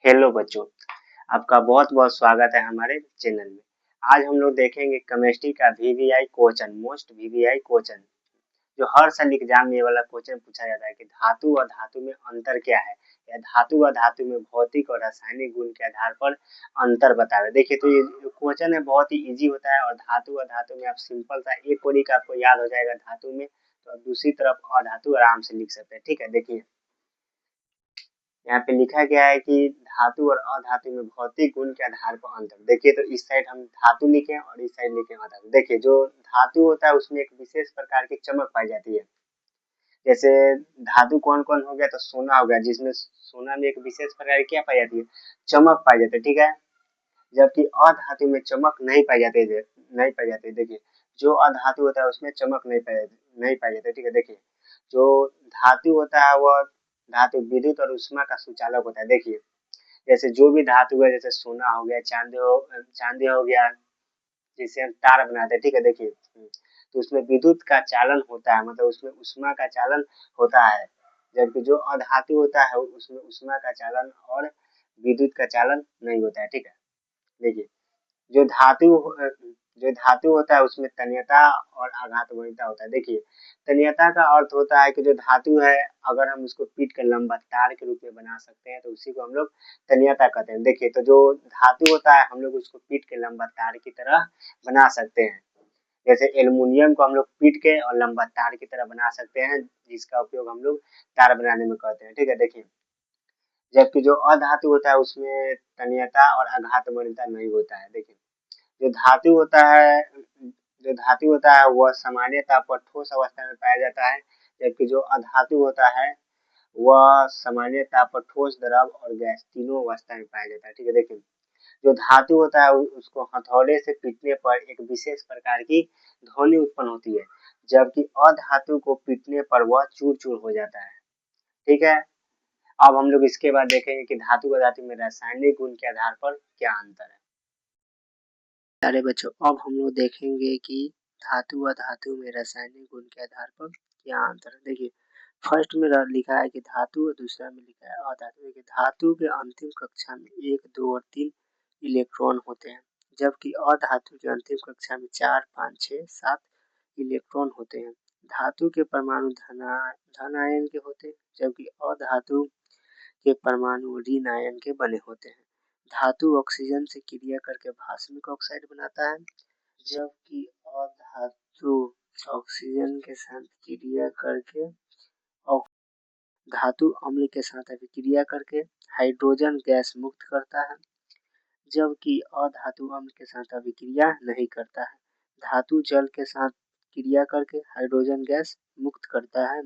Hello बच्चों, आपका बहुत-बहुत स्वागत है हमारे चैनल में। आज हम लोग देखेंगे केमिस्ट्री का VVI question, most VVI question, जो हर साल एग्जाम में ये वाला क्वेश्चन पूछा जाता है कि धातु और धातु में अंतर क्या है, या धातु और धातु में भौतिक और रासायनिक गुण के आधार पर अंतर बतावे। देखिए तो ये क्वेश्चन है बहुत ही इजी होता है और धातु और धातु में आप सिंपल सा एक कोडी का आपको याद हो जाएगा धातु में, तो आप दूसरी तरफ अधातु आराम से लिख सकते हैं। ठीक है, देखिए यहाँ पे लिखा गया है कि धातु और अधातु में भौतिक गुण के आधार पर अंतर। देखिए तो इस साइड हम धातु लिखे और इस साइड लिखे अधातु। देखिए जो धातु होता है उसमें एक विशेष प्रकार की चमक पाई जाती है। जैसे धातु कौन कौन हो गया, तो सोना हो गया, जिसमें सोना में एक विशेष प्रकार की क्या पाई जाती है, चमक पाई जाती है। ठीक है, जबकि अधातु में चमक नहीं पाई जाती है, नहीं पाई जाती है। देखिए जो अधातु होता है उसमें चमक नहीं पाई जाती है। ठीक है, देखिए जो धातु होता है वह धातु विद्युत और उष्मा का सुचालक होता है। देखिए जैसे जो भी धातु है, जैसे सोना हो गया, चांदी हो गया, जिससे हम तार बनाते हैं। ठीक है, देखिए तो उसमें विद्युत का चालन होता है, मतलब उसमें उष्मा का चालन होता है। जबकि जो अधातु होता है उसमें उष्मा का चालन और विद्युत का चालन नहीं होता है। ठीक है, देखिए जो धातु होता है उसमें तन्यता और आघातवर्णीयता होता है। देखिए तन्यता का अर्थ होता है कि जो धातु है अगर हम उसको पीट कर लंबा तार के रूप में बना सकते हैं तो उसी को हम लोग तन्यता कहते हैं। देखिए तो जो धातु होता है हम लोग उसको पीट के लंबा तार की तरह बना सकते हैं। जैसे एल्युमिनियम को हम लोग पीट के और लंबा तार की तरह बना सकते हैं, जिसका उपयोग हम लोग तार बनाने में करते हैं। ठीक है, देखिए जबकि जो अधातु होता है उसमें तन्यता और आघातवर्णीयता नहीं होता है। देखिए जो धातु होता है वह सामान्य ताप पर ठोस अवस्था में पाया जाता है, जबकि जो अधातु होता है वह सामान्य ताप पर ठोस, द्रव और गैस तीनों अवस्था में पाया जाता है। ठीक है, देखिए जो धातु होता है उसको हथौड़े से पीटने पर एक विशेष प्रकार की ध्वनि उत्पन्न होती है, जबकि अधातु को पीटने पर वह चूर चूर हो जाता है। ठीक है, अब हम लोग इसके बाद देखेंगे कि धातु व धातु में रासायनिक गुण के आधार पर क्या अंतर है। अरे बच्चों, अब हम लोग देखेंगे कि धातु व धातु में रासायनिक गुण के आधार पर क्या अंतर है। देखिए फर्स्ट में लिखा है कि धातु और दूसरा में लिखा है अधातु। देखिए धातु के अंतिम कक्षा में 1, 2 और 3 इलेक्ट्रॉन होते हैं, जबकि अधातु के अंतिम कक्षा में 4, 5, 6, 7 इलेक्ट्रॉन होते हैं। धातु के परमाणु धन आयन के होते हैं, जबकि अधातु के परमाणु ऋण आयन के बने होते हैं। धातु ऑक्सीजन से क्रिया करके भास्मिक ऑक्साइड बनाता है, जबकि अधातु ऑक्सीजन के साथ क्रिया करके धातु अम्ल के साथ अभिक्रिया करके हाइड्रोजन गैस मुक्त करता है, जबकि अधातु अम्ल के साथ अभिक्रिया नहीं करता है। धातु जल के साथ क्रिया करके हाइड्रोजन गैस मुक्त करता है,